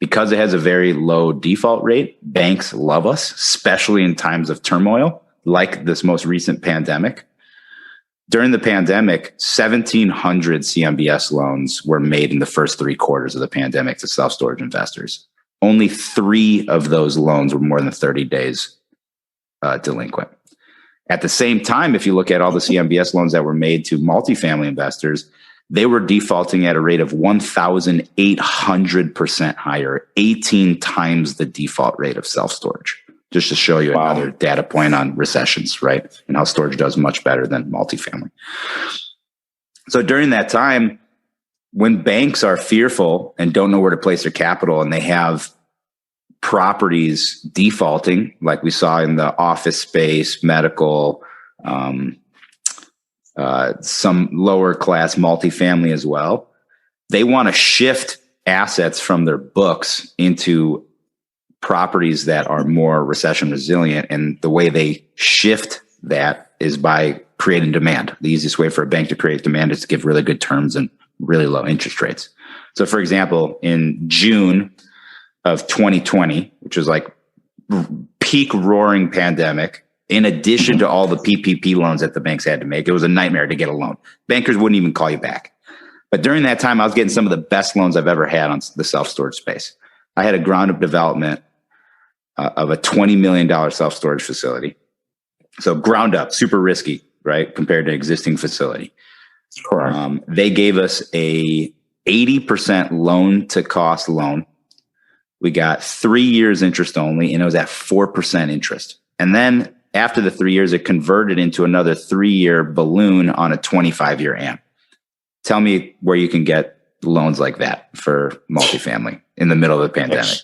because it has a very low default rate, banks love us, especially in times of turmoil, like this most recent pandemic. During the pandemic, 1,700 CMBS loans were made in the first 3 quarters of the pandemic to self-storage investors. Only 3 of those loans were more than 30 days delinquent. At the same time, if you look at all the CMBS loans that were made to multifamily investors, they were defaulting at a rate of 1,800% higher, 18 times the default rate of self-storage. Just to show you another data point on recessions, right? And how storage does much better than multifamily. So during that time, when banks are fearful and don't know where to place their capital, and they have properties defaulting, like we saw in the office space, medical, some lower class multifamily as well, they want to shift assets from their books into properties that are more recession resilient. And the way they shift that is by creating demand. The easiest way for a bank to create demand is to give really good terms and really low interest rates. So for example, in June of 2020, which was like peak roaring pandemic, in addition to all the PPP loans that the banks had to make, it was a nightmare to get a loan. Bankers wouldn't even call you back. But during that time, I was getting some of the best loans I've ever had on the self-storage space. I had a ground up development of a $20 million self-storage facility. So ground up, super risky, right? Compared to existing facility. Correct. They gave us a 80% loan to cost loan. We got 3 years interest only, and it was at 4% interest. And then after the 3 years, it converted into another 3-year balloon on a 25-year AM. Tell me where you can get loans like that for multifamily in the middle of the pandemic.